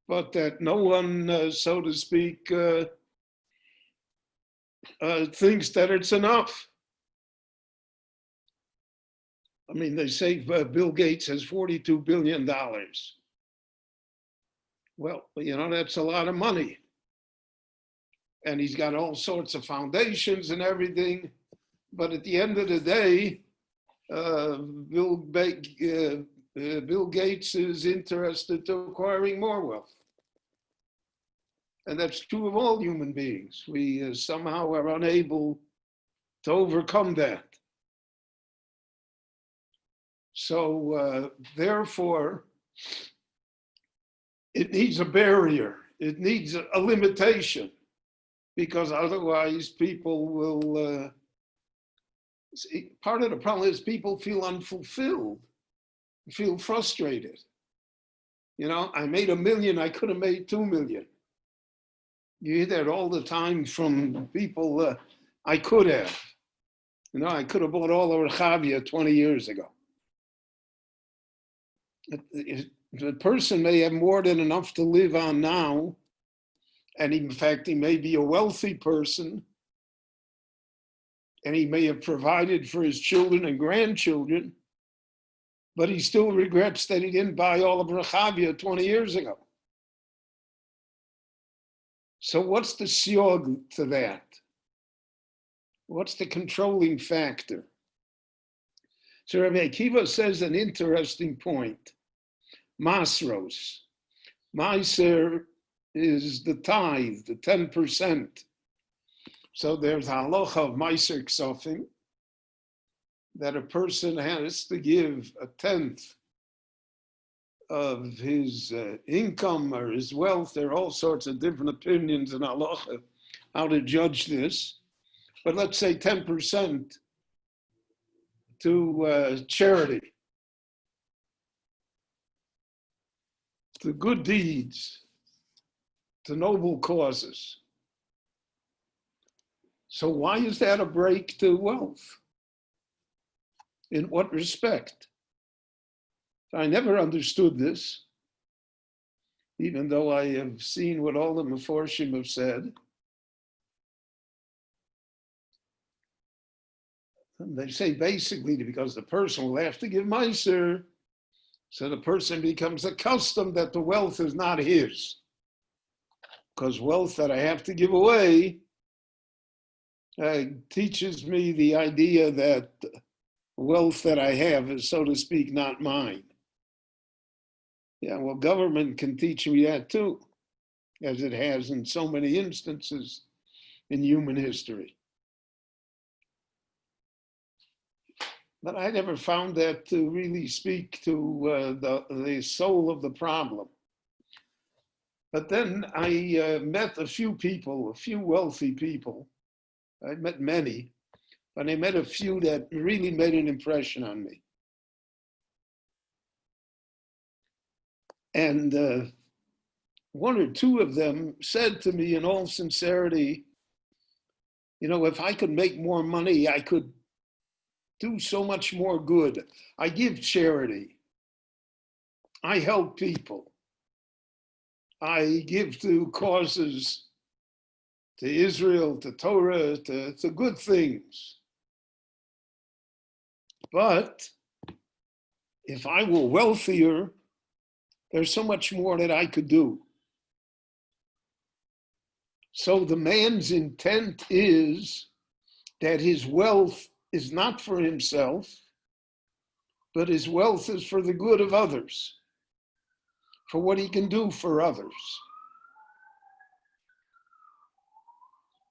but that no one, so to speak, thinks that it's enough. I mean, they say Bill Gates has $42 billion. Well, that's a lot of money. And he's got all sorts of foundations and everything. But at the end of the day, Bill Gates is interested in acquiring more wealth. And that's true of all human beings. We somehow are unable to overcome that. So therefore, it needs a barrier. It needs a limitation, because otherwise people will, part of the problem is people feel unfulfilled, feel frustrated. I made $1 million, I could have made 2 million. You hear that all the time from people, I could have. I could have bought all the Rechavia 20 years ago. The person may have more than enough to live on now, and in fact, he may be a wealthy person, and he may have provided for his children and grandchildren, but he still regrets that he didn't buy all of Rechavia 20 years ago. So what's the siog to that? What's the controlling factor? So Rabbi Akiva says an interesting point. Masros. Meiser is the tithe, the 10%. So there's halacha of Meiser Ksofim, that a person has to give a tenth of his income or his wealth. There are all sorts of different opinions in halacha how to judge this. But let's say 10% to charity, to good deeds, to noble causes. So why is that a break to wealth? In what respect? I never understood this, even though I have seen what all the Meforshim have said. And they say basically because the person will have to give Meiser, so the person becomes accustomed that the wealth is not his. Because wealth that I have to give away teaches me the idea that wealth that I have is, so to speak, not mine. Yeah, well, government can teach me that too, as it has in so many instances in human history. But I never found that to really speak to the soul of the problem. But then I met a few people, a few wealthy people. I met many, but I met a few that really made an impression on me. And one or two of them said to me in all sincerity, if I could make more money, I could do so much more good. I give charity. I help people. I give to causes, to Israel, to Torah, to good things. But if I were wealthier, there's so much more that I could do. So the man's intent is that his wealth is not for himself, but his wealth is for the good of others, for what he can do for others.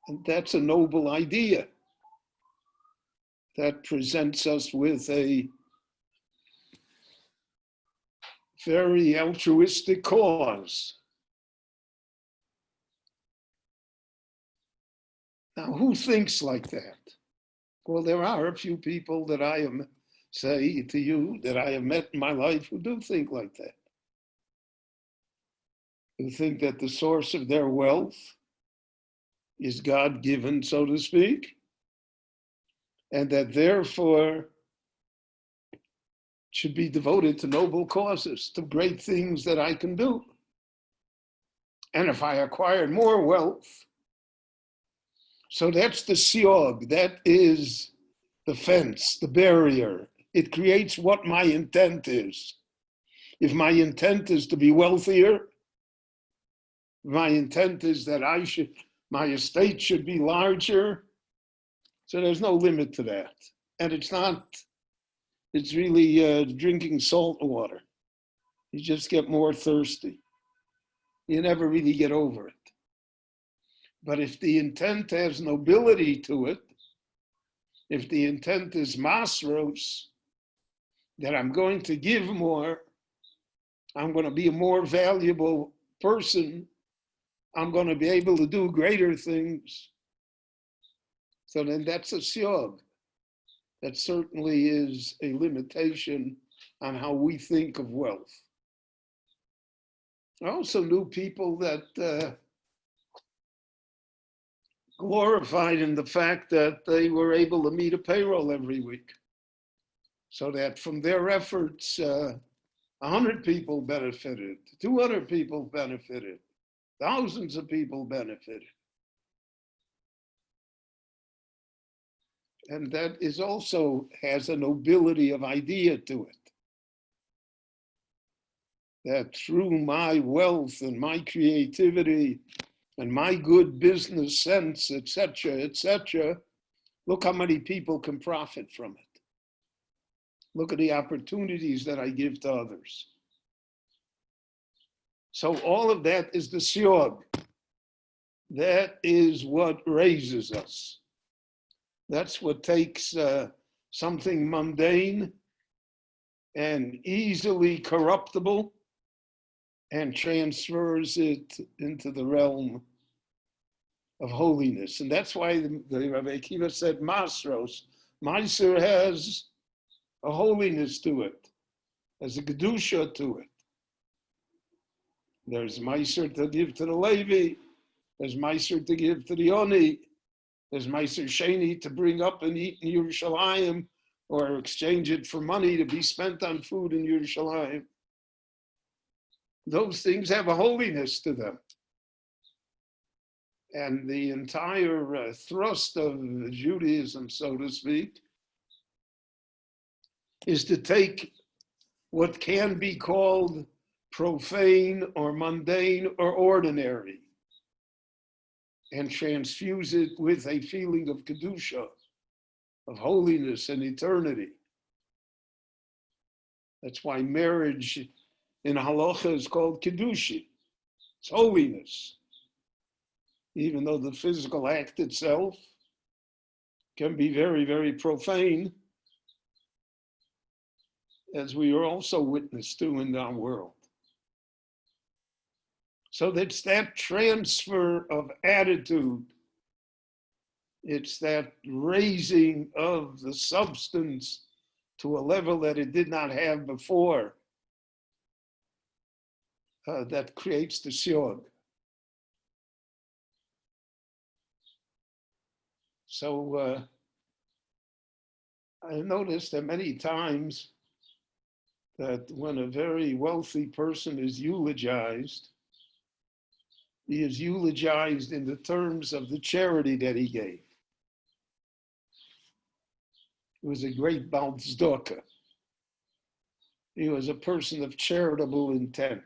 And that's a noble idea that presents us with a very altruistic cause. Now, who thinks like that? Well, there are a few people that I say to you that I have met in my life who do think like that. Who think that the source of their wealth is God-given, so to speak, and that therefore should be devoted to noble causes, to great things that I can do. And if I acquire more wealth, so that's the siog, that is the fence, the barrier. It creates what my intent is. If my intent is to be wealthier, my intent is that my estate should be larger. So there's no limit to that. And it's really drinking salt water. You just get more thirsty. You never really get over it. But if the intent has nobility to it, if the intent is masros, that I'm going to give more, I'm going to be a more valuable person, I'm going to be able to do greater things. So then that's a siog. That certainly is a limitation on how we think of wealth. I also knew people that glorified in the fact that they were able to meet a payroll every week. So that from their efforts, 100 people benefited, 200 people benefited, thousands of people benefited. And that is also has a nobility of idea to it. That through my wealth and my creativity and my good business sense, etc., look how many people can profit from it. Look at the opportunities that I give to others. So all of that is the siog. That is what raises us. That's what takes something mundane and easily corruptible and transfers it into the realm of holiness. And that's why the Rabbi Akiva said Masros. Meiser has a holiness to it, has a Kedusha to it. There's Meiser to give to the Levi, there's Meiser to give to the Oni, there's Meiser Sheni to bring up and eat in Yerushalayim or exchange it for money to be spent on food in Yerushalayim. Those things have a holiness to them. And the entire thrust of Judaism, so to speak, is to take what can be called profane or mundane or ordinary and transfuse it with a feeling of Kedusha, of holiness and eternity. That's why marriage in halacha is called Kedushin. It's holiness. Even though the physical act itself can be very, very profane, as we are also witness to in our world. So it's that transfer of attitude. It's that raising of the substance to a level that it did not have before that creates the siog. So I noticed that many times that when a very wealthy person is eulogized, he is eulogized in the terms of the charity that he gave. He was a great Baal Tzedakah. He was a person of charitable intent.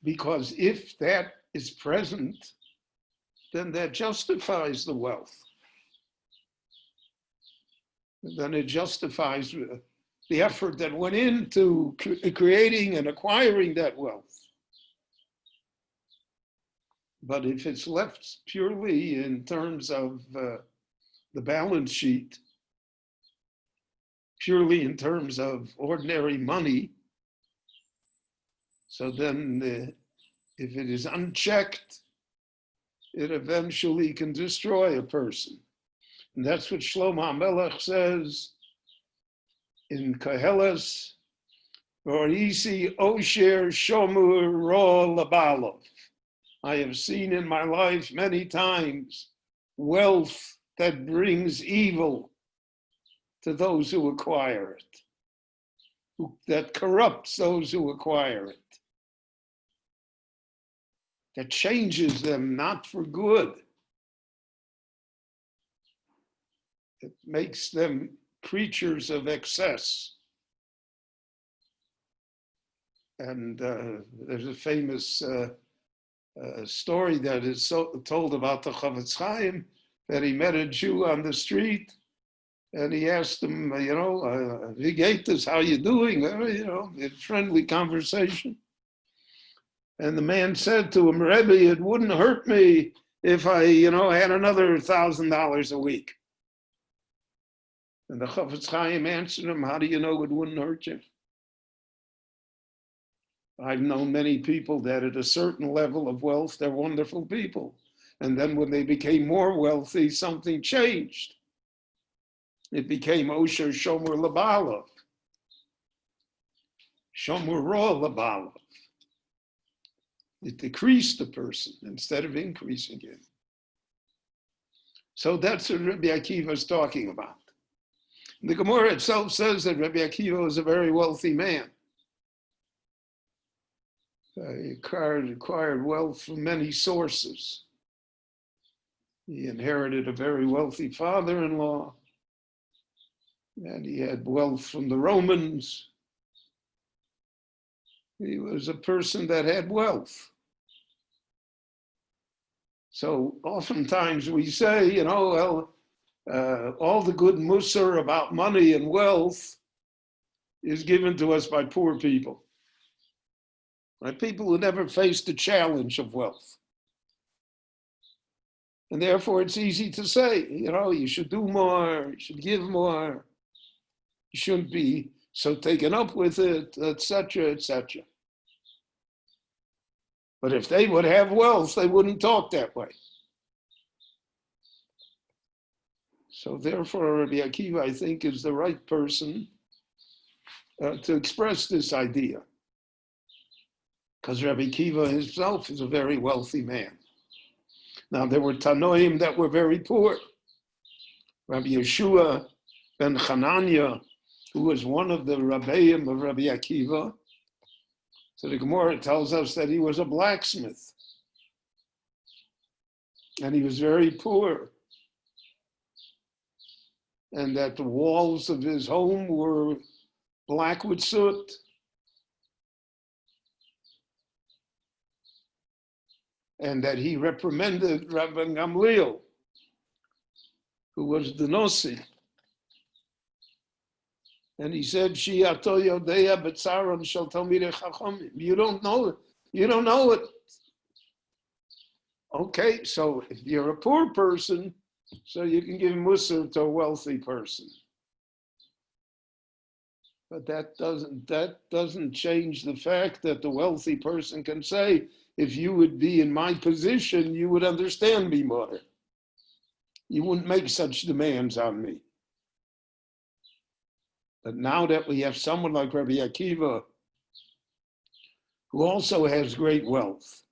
Because if that is present, then that justifies the wealth. Then it justifies the effort that went into creating and acquiring that wealth. But if it's left purely in terms of the balance sheet, purely in terms of ordinary money, so then if it is unchecked, it eventually can destroy a person. And that's what Shlomo HaMelech says in Koheles, Orisi Osher Shomur Ro Labalov. I have seen in my life many times wealth that brings evil to those who acquire it, that corrupts those who acquire it. that changes them, not for good. It makes them creatures of excess. And there's a famous story that is told about the Chavetz Chaim, that he met a Jew on the street, and he asked him, wie geht es, how you doing? In friendly conversation. And the man said to him, Rebbe, it wouldn't hurt me if I, had another $1,000 a week. And the Chavetz Chaim answered him, how do you know it wouldn't hurt you? I've known many people that at a certain level of wealth, they're wonderful people. And then when they became more wealthy, something changed. It became Osher Shomer Labalov. Shomer Ra Labalov. It decreased the person instead of increasing him. So that's what Rabbi Akiva is talking about. The Gemara itself says that Rabbi Akiva was a very wealthy man. He acquired wealth from many sources. He inherited a very wealthy father-in-law, and he had wealth from the Romans. He was a person that had wealth. So oftentimes we say, all the good musar about money and wealth is given to us by poor people. Right? People who never faced the challenge of wealth. And therefore it's easy to say, you should do more, you should give more, you shouldn't be so taken up with it, etc., etc. But if they would have wealth, they wouldn't talk that way. So therefore, Rabbi Akiva, I think, is the right person to express this idea. Because Rabbi Akiva himself is a very wealthy man. Now, there were Tanoim that were very poor. Rabbi Yeshua ben Hanania, who was one of the Rabbeim of Rabbi Akiva. So the Gemara tells us that he was a blacksmith. And he was very poor. And that the walls of his home were black with soot. And that he reprimanded Rabbi Gamliel, who was the Nosi. And he said, you don't know it. You don't know it. Okay, so if you're a poor person, so you can give musar to a wealthy person. But that doesn't change the fact that the wealthy person can say, if you would be in my position, you would understand me more. You wouldn't make such demands on me. But now that we have someone like Rabbi Akiva, who also has great wealth,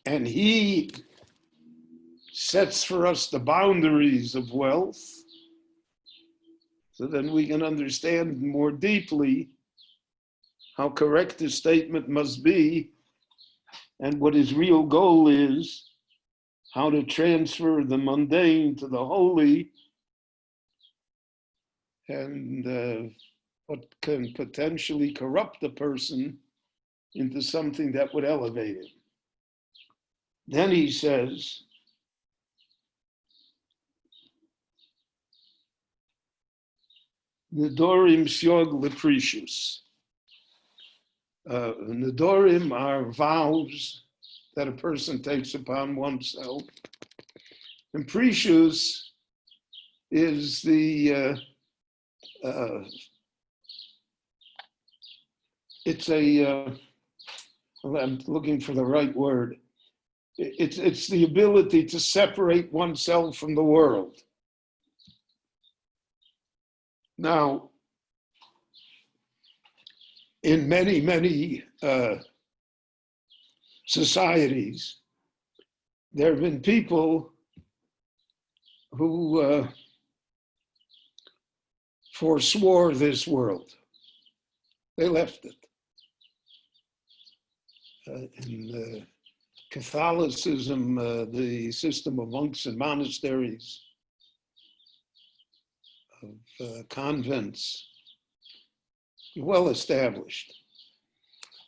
and he sets for us the boundaries of wealth, so then we can understand more deeply how correct the statement must be and what his real goal is, how to transfer the mundane to the holy, and what can potentially corrupt the person into something that would elevate him. Then he says, Nedorim Siog Leprecious. Nedorim are vows that a person takes upon oneself. And precious is the, I'm looking for the right word. It's the ability to separate oneself from the world. Now, in many, many societies, there have been people who forswore this world. They left it. in Catholicism, the system of monks and monasteries, of convents, well established.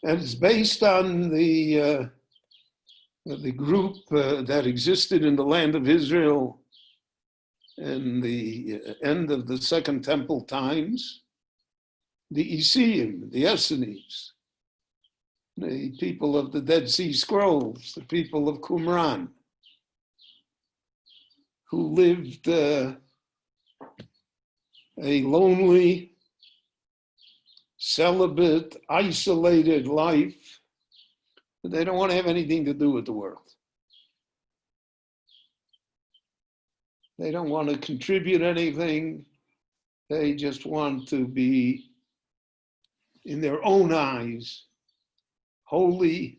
And it's based on the group that existed in the land of Israel in the end of the Second Temple times, the Essene, the Essenes, the people of the Dead Sea Scrolls, the people of Qumran, who lived a lonely, celibate, isolated life. They don't want to have anything to do with the world. They don't want to contribute anything. They just want to be, in their own eyes, holy.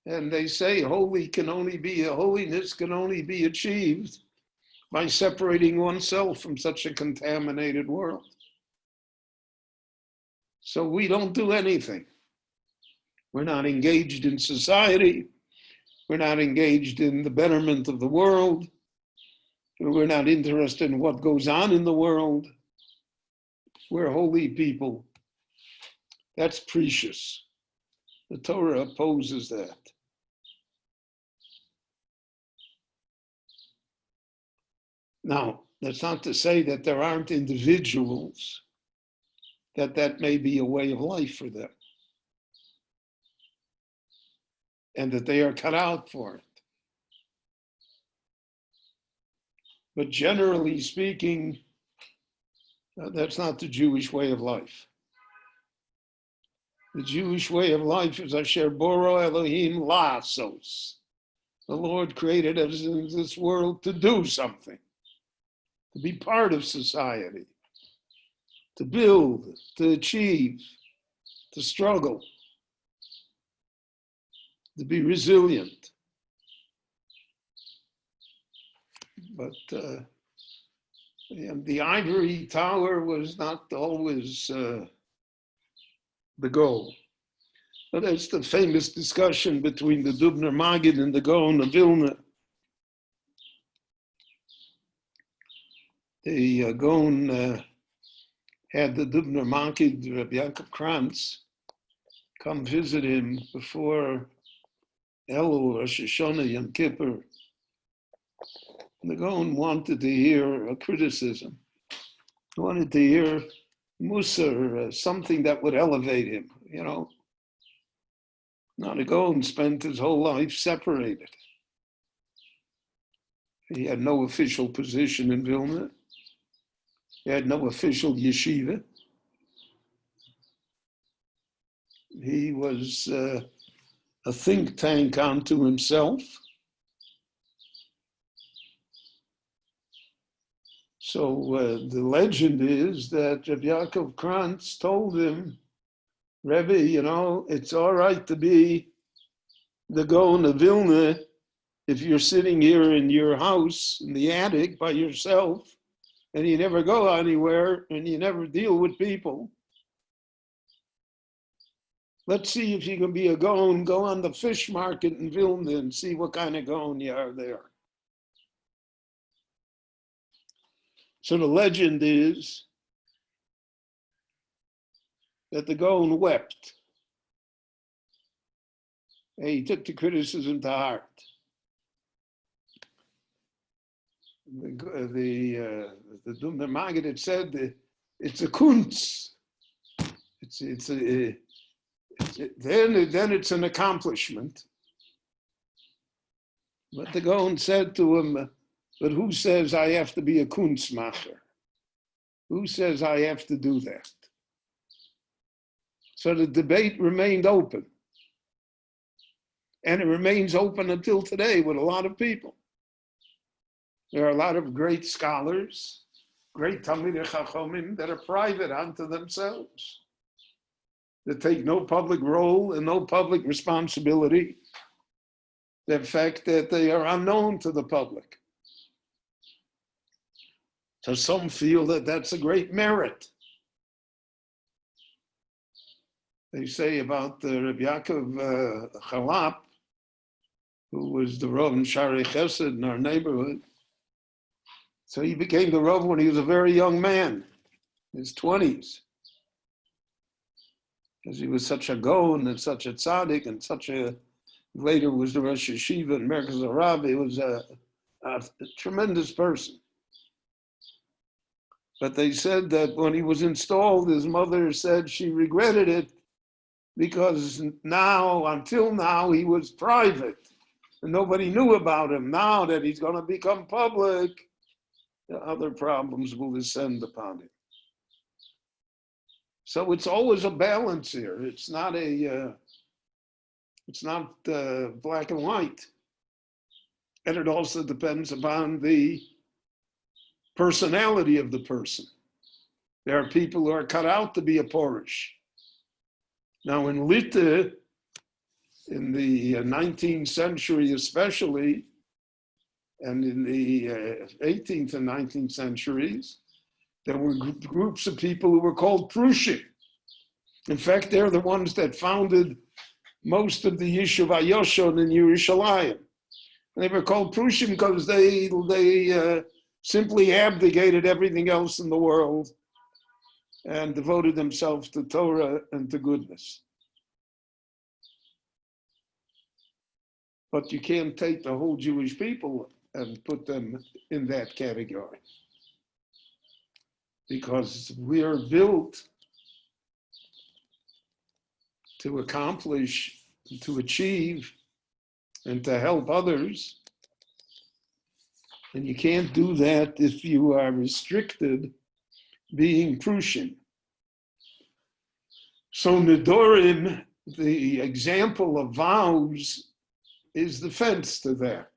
And they say holiness can only be achieved by separating oneself from such a contaminated world. So we don't do anything. We're not engaged in society. We're not engaged in the betterment of the world. We're not interested in what goes on in the world. We're holy people. That's precious. The Torah opposes that. Now, that's not to say that there aren't individuals that may be a way of life for them, and that they are cut out for it. But generally speaking, that's not the Jewish way of life. The Jewish way of life is Asher Boro Elohim La'asos. The Lord created us in this world to do something, to be part of society, to build, to achieve, to struggle, to be resilient. But the ivory tower was not always the goal. But that's the famous discussion between the Dubner Maggid and the Gaon of Vilna. The Gaon had the Dubner Maggid, Rabbi Yaakov Krantz, come visit him before Elul, Rosh Hashanah, Yom Kippur. And the Gaon wanted to hear a criticism. He wanted to hear Musar, something that would elevate him, you know. Now the Gaon spent his whole life separated. He had no official position in Vilna. He had no official yeshiva. He was a think tank unto himself. So the legend is that Rabbi Yaakov Krantz told him, Rebbe, you know, it's all right to be the Gaon of Vilna if you're sitting here in your house in the attic by yourself and you never go anywhere and you never deal with people. Let's see if you can be a Gaon. Go on the fish market in Vilna and see what kind of Gaon you are there. So the legend is that the Gaon wept. And he took the criticism to heart. The Dubner Maggid had said that it's a kunz. Then it's an accomplishment. But the Gaon said to him, but who says I have to be a kunstmacher? Who says I have to do that? So the debate remained open. And it remains open until today with a lot of people. There are a lot of great scholars, great Talmidei Chachomim that are private unto themselves, that take no public role and no public responsibility. The fact that they are unknown to the public. So some feel that that's a great merit. They say about Rabbi Yaakov Chalap, who was the Rav in Shari Chesed in our neighborhood. So he became the Rav when he was a very young man, in his 20s. Because he was such a Gaon and such a tzaddik and such a, later was the Rosh Yeshiva and Merkaz HaRav. He was a tremendous person. But they said that when he was installed, his mother said she regretted it because now, until now, he was private and nobody knew about him. Now that he's going to become public, other problems will descend upon him. So it's always a balance here. It's not black and white. And it also depends upon the personality of the person. There are people who are cut out to be a porish. Now in Litte, in the 19th century especially, and in the 18th and 19th centuries, there were groups of people who were called Prushim. In fact, they're the ones that founded most of the Yishuv HaYoshon in Yerushalayim. They were called Prushim because they simply abdicated everything else in the world and devoted themselves to Torah and to goodness. But you can't take the whole Jewish people and put them in that category, because we are built to accomplish, to achieve, and to help others. And you can't do that if you are restricted being Prushim. So Nedorim, the example of vows, is the fence to that.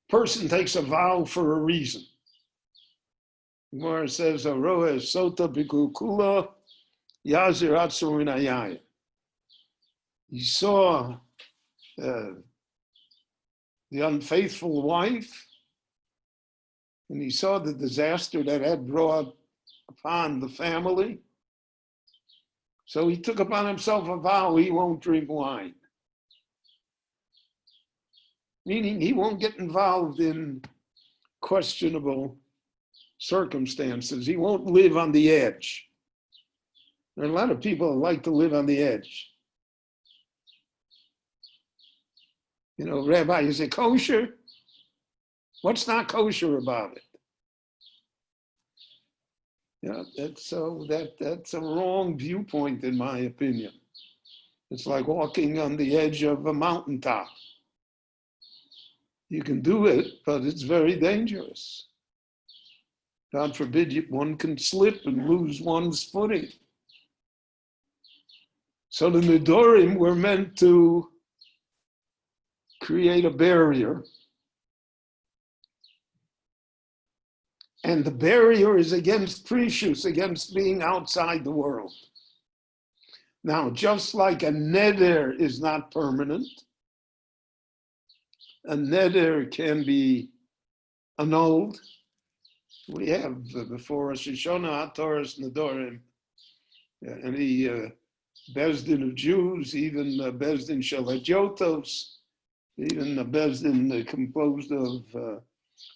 Person takes a vow for a reason. Gemara says, "Aroeh sota b'kukula yazir atzur min hayayim." He saw the unfaithful wife, and he saw the disaster that had brought upon the family. So he took upon himself a vow he won't drink wine. Meaning he won't get involved in questionable circumstances. He won't live on the edge. There are a lot of people who like to live on the edge. You know, Rabbi, is it kosher? What's not kosher about it? You know, that's a wrong viewpoint in my opinion. It's like walking on the edge of a mountaintop. You can do it, but it's very dangerous. God forbid one can slip and lose one's footing. So the Nedorim were meant to create a barrier. And the barrier is against precious, against being outside the world. Now, just like a neder is not permanent, a neder can be annulled. We have before Rosh Hashanah, HaTorah's Nedorim, any Bezdin of Jews, even Bezdin Shel Hadyotos, even a Bezdin composed of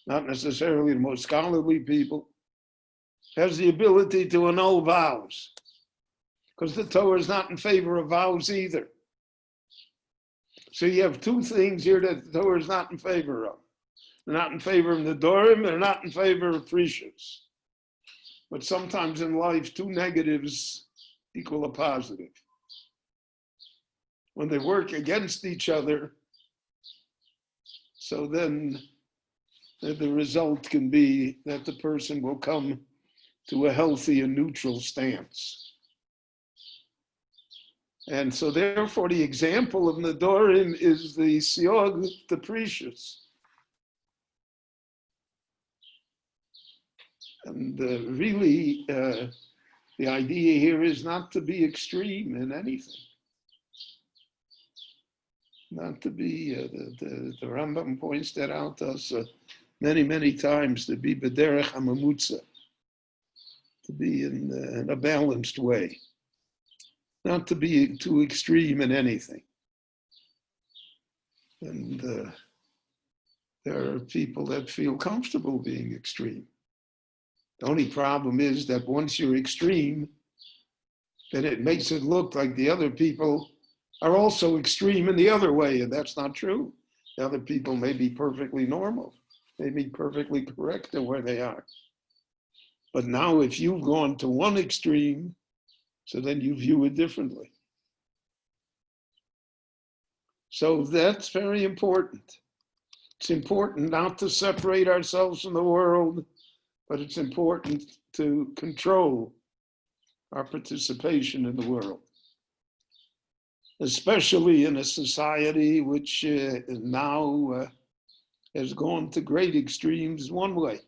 not necessarily the most scholarly people, has the ability to annul vows, because the Torah is not in favor of vows either. So you have two things here that the Torah is not in favor of. They're not in favor of Nedorim, they're not in favor of precious. But sometimes in life, two negatives equal a positive. When they work against each other, so then the result can be that the person will come to a healthy and neutral stance. And so therefore the example of Nedorim is the Siog, the precious. And really, the idea here is not to be extreme in anything. Not to be, the Rambam points that out to us many, many times, to be b'derech hamamutza, to be in a balanced way. not to be too extreme in anything. And there are people that feel comfortable being extreme. The only problem is that once you're extreme, then it makes it look like the other people are also extreme in the other way, and that's not true. The other people may be perfectly normal, may be perfectly correct in where they are. But now if you've gone to one extreme, so then you view it differently. So that's very important. It's important not to separate ourselves from the world, but it's important to control our participation in the world, especially in a society which now has gone to great extremes one way.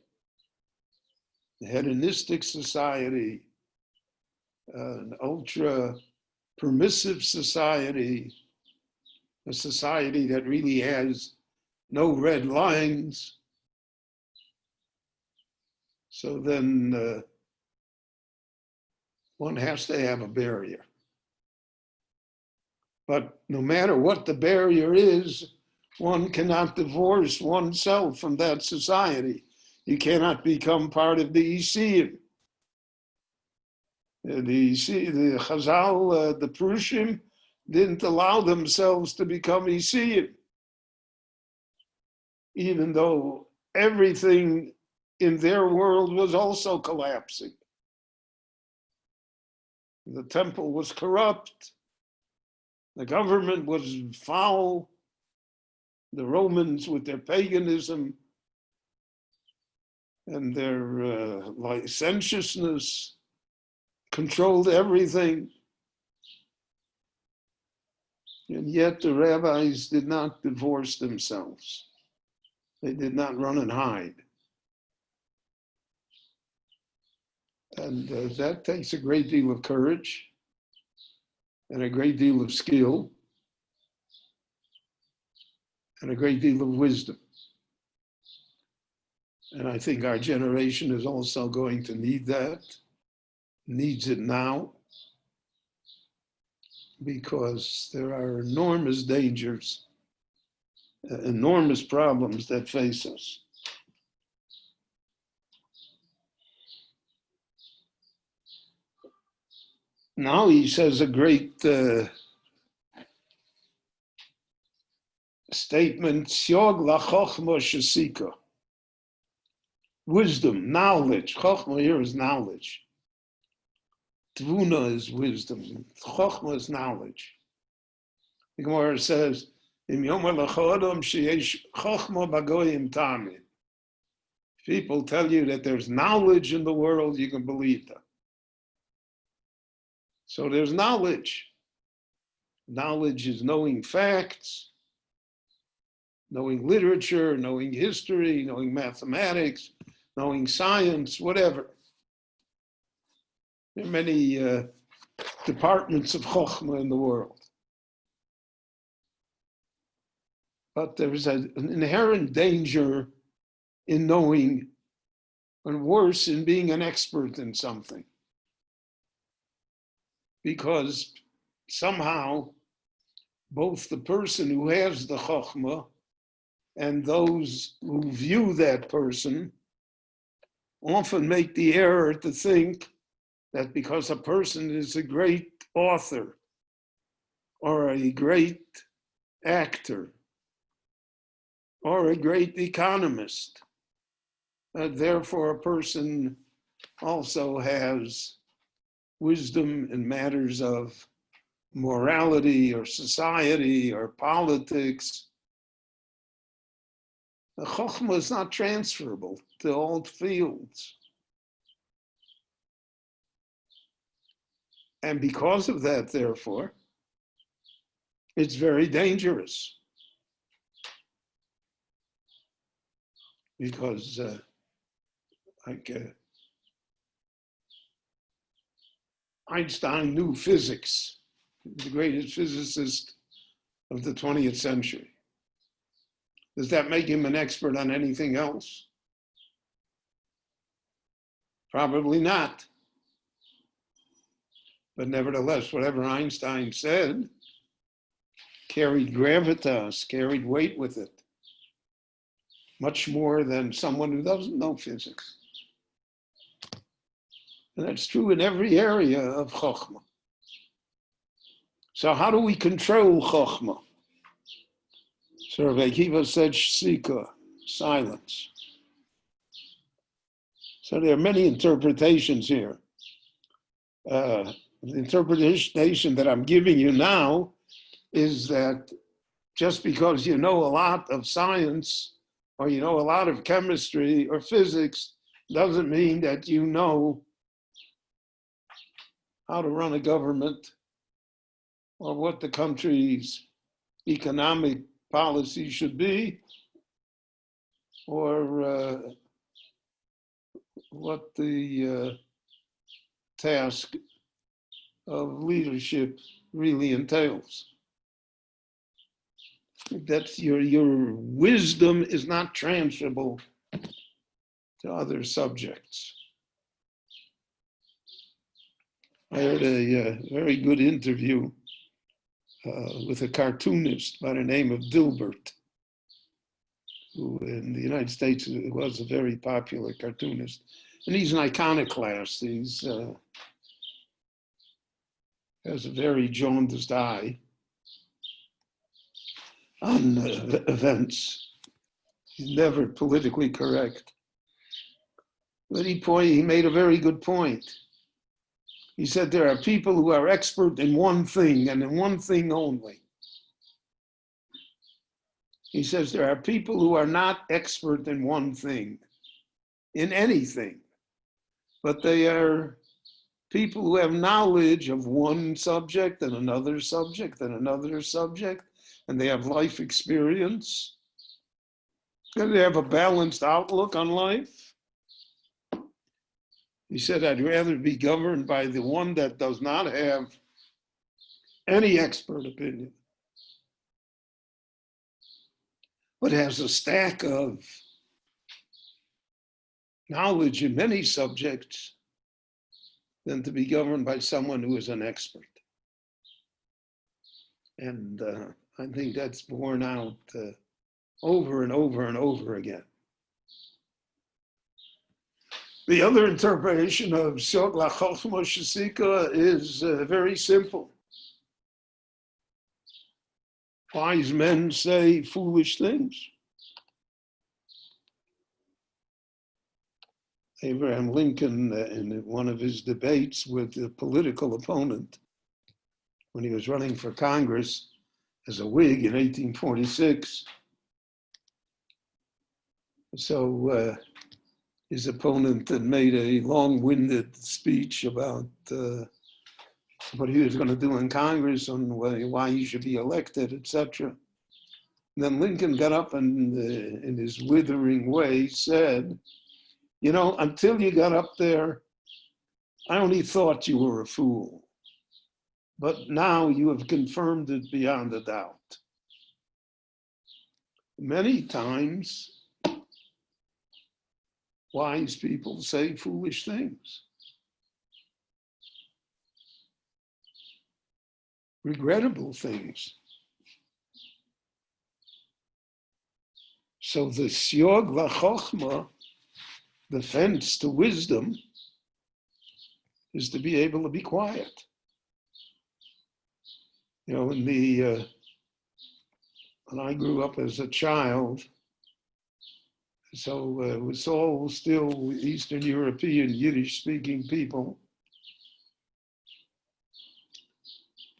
The hedonistic society, an ultra permissive society, a society that really has no red lines. So then one has to have a barrier. But no matter what the barrier is, one cannot divorce oneself from that society. You cannot become part of the Isiim. The Chazal, the Prushim, didn't allow themselves to become Isiim, even though everything in their world was also collapsing. The temple was corrupt. The government was foul. The Romans, with their paganism and their licentiousness, controlled everything. And yet the rabbis did not divorce themselves. They did not run and hide. And that takes a great deal of courage and a great deal of skill and a great deal of wisdom. And I think our generation is also going to need that, needs it now, because there are enormous dangers, enormous problems that face us. Now he says a great statement, Siog lachochma shesika. Wisdom, knowledge. Chochma here is knowledge. Tvuna is wisdom. Chochma is knowledge. The Gemara says, Im yomer lechodom sheyesh chochma bagoyim tamid. If people tell you that there's knowledge in the world, you can believe them. So there's knowledge. Knowledge is knowing facts, knowing literature, knowing history, knowing mathematics, knowing science, whatever. There are many departments of chokhmah in the world. But there's an inherent danger in knowing, and worse, in being an expert in something. Because somehow both the person who has the chokhmah and those who view that person often make the error to think that because a person is a great author or a great actor or a great economist, therefore a person also has wisdom in matters of morality or society or politics. The chokhmah is not transferable to all fields. And because of that, therefore, it's very dangerous. Because Einstein knew physics, the greatest physicist of the 20th century. Does that make him an expert on anything else? Probably not. But nevertheless, whatever Einstein said carried gravitas, carried weight with it, much more than someone who doesn't know physics. And that's true in every area of Chokhmah. So how do we control Chokhmah? So Rabbi Akiva said, Shsika, silence. So there are many interpretations here. The interpretation that I'm giving you now is that just because you know a lot of science or you know a lot of chemistry or physics doesn't mean that you know how to run a government or what the country's economic policy should be, or what the task of leadership really entails. That's your wisdom is not transferable to other subjects. I heard a very good interview with a cartoonist by the name of Dilbert, who in the United States was a very popular cartoonist. And he's an iconoclast. He's has a very jaundiced eye on events. He's never politically correct. But he made a very good point. He said there are people who are expert in one thing and in one thing only. He says there are people who are not expert in one thing, in anything, but they are people who have knowledge of one subject and another subject and another subject, and they have life experience, and they have a balanced outlook on life. He said, I'd rather be governed by the one that does not have any expert opinion, but has a stack of knowledge in many subjects, than to be governed by someone who is an expert. And I think that's borne out over and over and over again. The other interpretation of Siog LaChochma Shesika is very simple. Wise men say foolish things. Abraham Lincoln, in one of his debates with a political opponent, when he was running for Congress as a Whig in 1846, so his opponent had made a long-winded speech about what he was going to do in Congress and why he should be elected, etc. Then Lincoln got up and in his withering way said, you know, until you got up there, I only thought you were a fool, but now you have confirmed it beyond a doubt. Many times, wise people say foolish things. Regrettable things. So the Siog LaChochma, the fence to wisdom, is to be able to be quiet. You know, when I grew up as a child, so it was all still Eastern European, Yiddish-speaking people.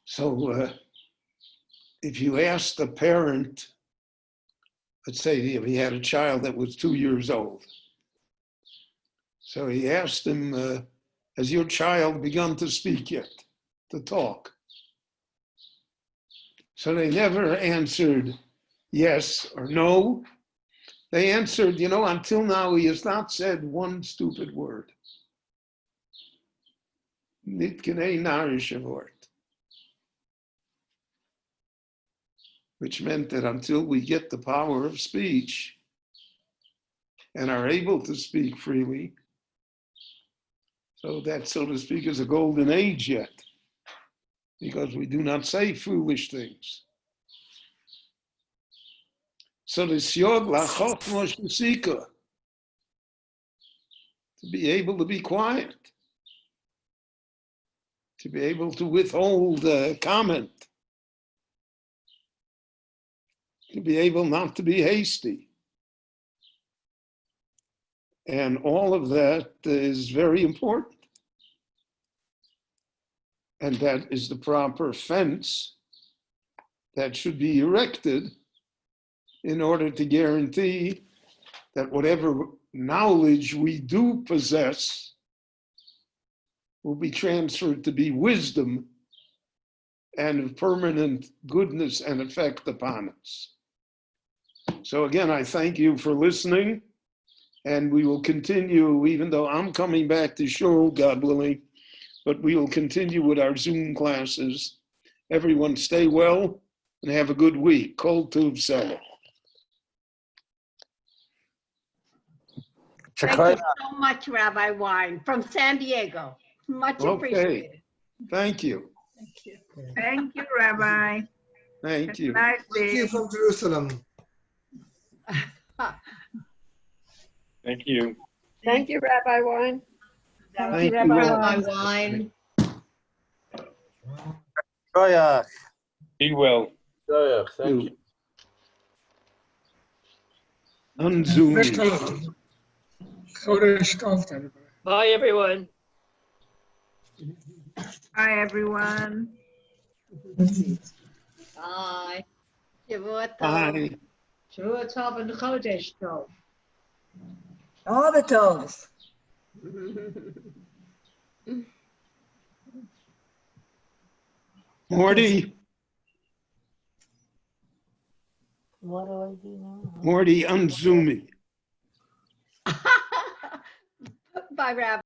So if you asked a parent, let's say he had a child that was 2 years old. So he asked him, has your child begun to speak yet, to talk? So they never answered yes or no. They answered, you know, until now he has not said one stupid word. Nitkenei narishavort. Which meant that until we get the power of speech and are able to speak freely, so that, so to speak, is a golden age yet. because we do not say foolish things. So the Siog Lachokma Shesika, to be able to be quiet, to be able to withhold comment, to be able not to be hasty. And all of that is very important. And that is the proper fence that should be erected in order to guarantee that whatever knowledge we do possess will be transferred to be wisdom and of permanent goodness and effect upon us. So again, I thank you for listening, and we will continue, even though I'm coming back to Shul, God willing, but we will continue with our Zoom classes. Everyone stay well and have a good week. Kol Tov Salah. Thank you so much, Rabbi Wein, from San Diego. Much appreciated. Thank you. Thank you. Thank you, Rabbi. Thank you. Nice Thank day. you from Jerusalem. Thank you. Thank you, Rabbi Wein. Thank you. Rabbi Wein. Koyach. Be well. Koyach, thank you. Unzoom. Bye, everyone. Hi, everyone. Bye. Shavua Tov. Bye. Shavua Tov and Chodesh Tov. All the toes. Morty. What do I do now? Morty, unzoom me. Bye, Rabbi.